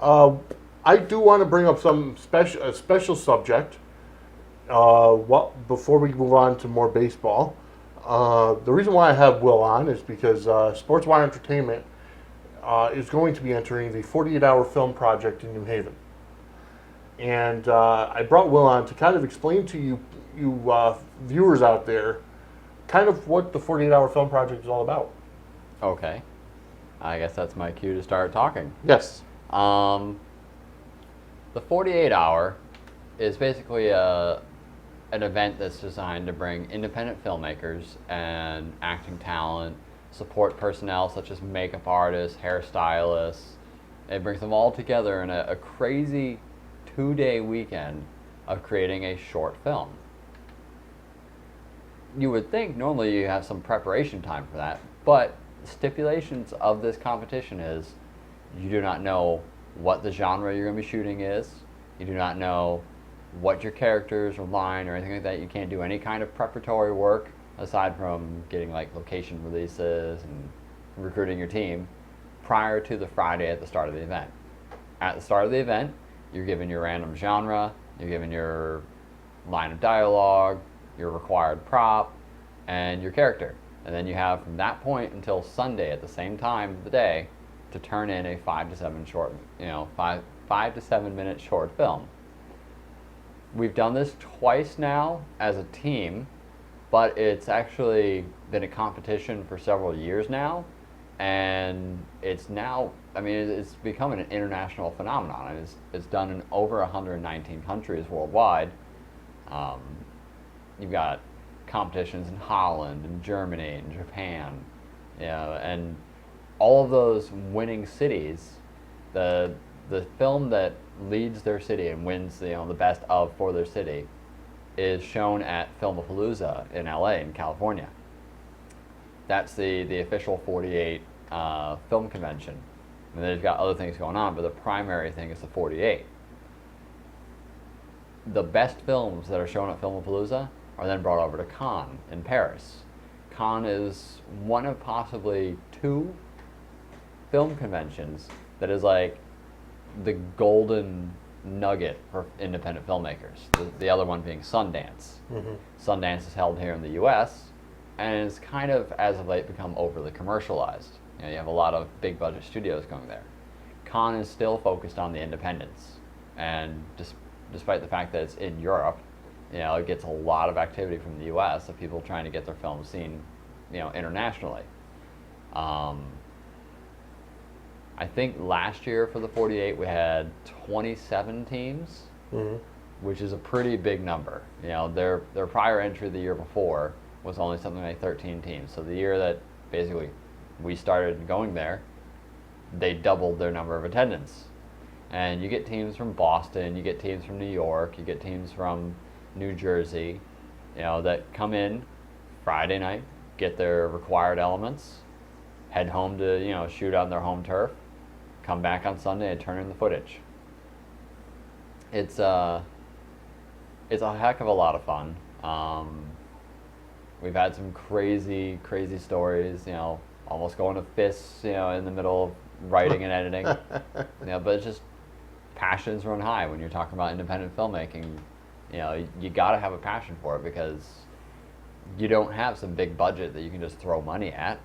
Uh, I do want to bring up some a special subject. Before we move on to more baseball, the reason why I have Will on is because Sportswire Entertainment is going to be entering the 48-hour film project in New Haven, and I brought Will on to kind of explain to you viewers out there, kind of what the 48-hour film project is all about. Okay. I guess that's my cue to start talking. Yes. Um, the 48 hour is basically an event that's designed to bring independent filmmakers and acting talent, support personnel such as makeup artists, hairstylists. It brings them all together in a crazy 2-day weekend of creating a short film. You would think normally you have some preparation time for that, but stipulations of this competition is you do not know what the genre you're going to be shooting is. You do not know what your characters or line or anything like that. You can't do any kind of preparatory work aside from getting like location releases and recruiting your team prior to the Friday at the start of the event. At the start of the event, you're given your random genre, you're given your line of dialogue, your required prop, and your character. And then you have from that point until Sunday at the same time of the day to turn in a 5 to 7 minute short film. We've done this twice now as a team, but it's actually been a competition for several years now, and it's now, it's become an international phenomenon. It's done in over 119 countries worldwide. You've got competitions in Holland and Germany and Japan, and all of those winning cities, the film that leads their city and wins the best of for their city is shown at Filmapalooza in LA in California. That's the official 48 film convention. And they've got other things going on, but the primary thing is the 48. The best films that are shown at Filmapalooza are then brought over to Cannes in Paris. Cannes is one of possibly 2 film conventions that is like the golden nugget for independent filmmakers. The other one being Sundance. Mm-hmm. Sundance is held here in the US and it's kind of, as of late, become overly commercialized. You have a lot of big budget studios going there. Cannes is still focused on the independents, and despite the fact that it's in Europe, it gets a lot of activity from the US of people trying to get their films seen, internationally. I think last year for the 48 we had 27 teams, mm-hmm. which is a pretty big number. Their prior entry the year before was only something like 13 teams. So the year that basically we started going there, they doubled their number of attendance. And you get teams from Boston, you get teams from New York, you get teams from New Jersey, that come in Friday night, get their required elements, head home to shoot on their home turf, come back on Sunday and turn in the footage. It's a heck of a lot of fun. We've had some crazy stories, almost going to fists, in the middle of writing and editing. But it's just passions run high when you're talking about independent filmmaking. You got to have a passion for it because you don't have some big budget that you can just throw money at.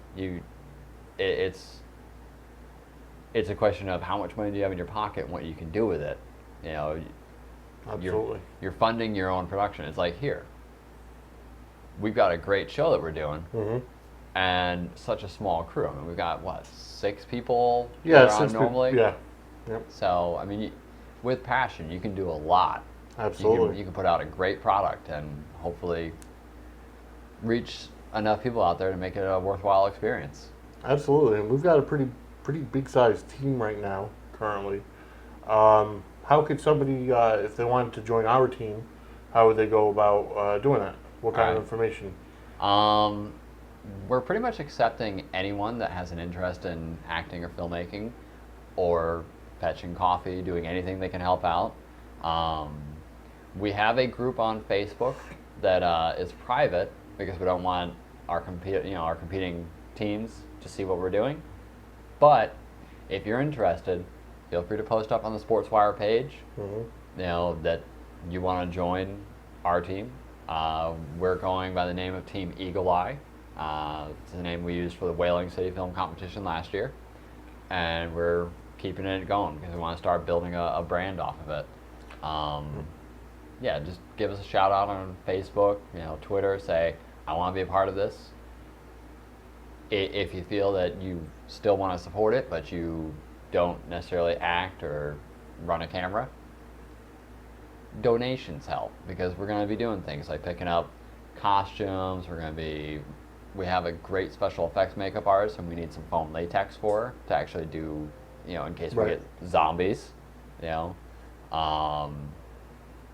It's a question of how much money do you have in your pocket and what you can do with it. Absolutely. You're funding your own production. It's like, here, we've got a great show that we're doing, mm-hmm. and such a small crew. We've got 6 people on normally. Yeah. Yep. So with passion, you can do a lot. Absolutely. You can put out a great product and hopefully reach enough people out there to make it a worthwhile experience. Absolutely, and we've got a pretty big sized team right now currently. How could somebody, if they wanted to join our team, how would they go about doing that? What kind of information? We're pretty much accepting anyone that has an interest in acting or filmmaking, or fetching coffee, doing anything that can help out. We have a group on Facebook that is private because we don't want our competing teams to see what we're doing. But if you're interested, feel free to post up on the SportsWire page. Mm-hmm. You know that you want to join our team. We're going by the name of Team Eagle Eye. It's the name we used for the Whaling City Film Competition last year, and we're keeping it going because we want to start building a brand off of it. Yeah, just give us a shout out on Facebook, Twitter. Say I want to be a part of this. If you feel that you still want to support it, but you don't necessarily act or run a camera, donations help because we're going to be doing things like picking up costumes. We have a great special effects makeup artist, and we need some foam latex for her to actually do, in case we get zombies,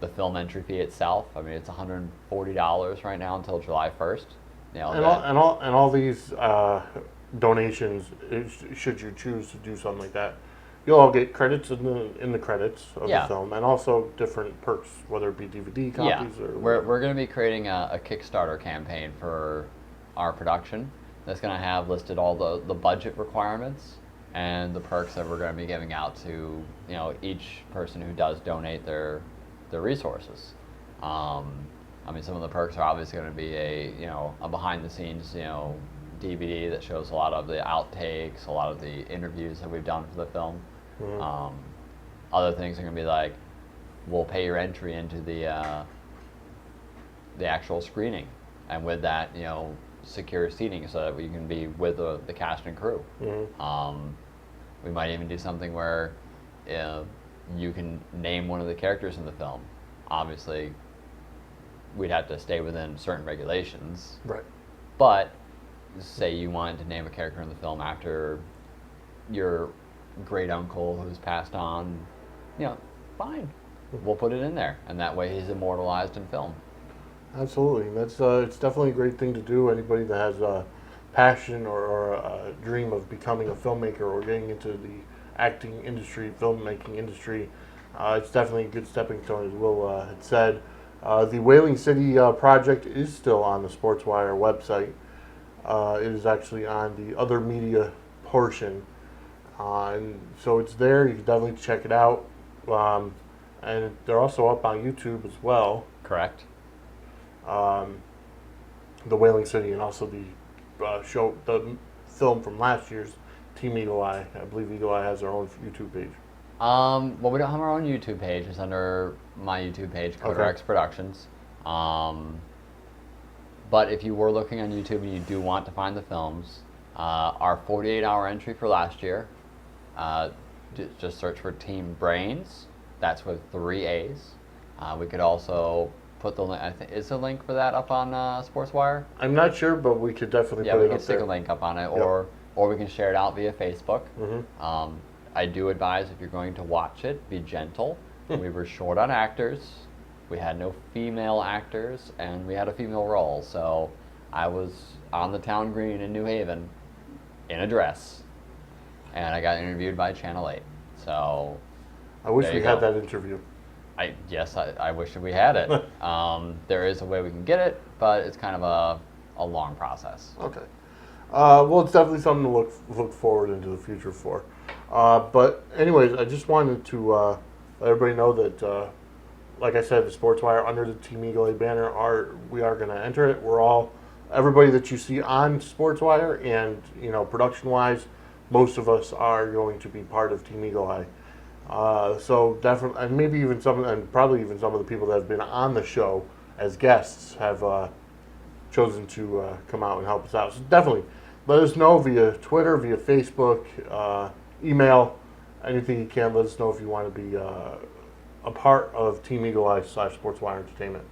the film entry fee itself. I mean, it's $140 right now until July 1st. All these donations, should you choose to do something like that, you'll all get credits in the credits of the film, and also different perks, whether it be DVD copies or. We're going to be creating a Kickstarter campaign for our production that's going to have listed all the budget requirements and the perks that we're going to be giving out to each person who does donate their resources. I mean, some of the perks are obviously going to be a behind the scenes DVD that shows a lot of the outtakes, a lot of the interviews that we've done for the film. Mm-hmm. Other things are going to be like, we'll pay your entry into the actual screening, and with that, secure seating so that we can be with the cast and crew. Mm-hmm. We might even do something where you can name one of the characters in the film. Obviously, we'd have to stay within certain regulations. Right. But say you wanted to name a character in the film after your great uncle who's passed on, fine. We'll put it in there, and that way he's immortalized in film. Absolutely. That's it's definitely a great thing to do. Anybody that has a passion or a dream of becoming a filmmaker or getting into the acting industry, filmmaking industry, it's definitely a good stepping stone, as Will had said. The Whaling City project is still on the SportsWire website. It is actually on the other media portion. And so it's there. You can definitely check it out. And they're also up on YouTube as well. Correct. The Whaling City, and also the the film from last year's Team Eagle Eye. I believe Eagle Eye has their own YouTube page. Well, we don't have our own YouTube page. It's under my YouTube page, CoderX Productions. But if you were looking on YouTube and you do want to find the films, our 48-hour entry for last year, just search for Team Brains. That's with 3 A's. We could also put the link. Is the link for that up on SportsWire? I'm not sure, but we could definitely put it up there. Yeah, we can stick a link up on it, or we can share it out via Facebook. Mm-hmm. I do advise, if you're going to watch it, be gentle. We were short on actors. We had no female actors, and we had a female role. So I was on the town green in New Haven in a dress, and I got interviewed by Channel 8. So I wish we had that interview. I wish that we had it. There is a way we can get it, but it's kind of a long process. Okay. Well, it's definitely something to look forward into the future for. But anyways, I just wanted to let everybody know that, like I said, the SportsWire under the Team Eagle Eye banner we are going to enter it. Everybody that you see on SportsWire and production-wise, most of us are going to be part of Team Eagle Eye. So definitely, and maybe even probably even some of the people that have been on the show as guests have chosen to come out and help us out. So definitely, let us know via Twitter, via Facebook, email, anything you can. Let us know if you want to be a part of Team Eagle Eye / SportsWire Entertainment.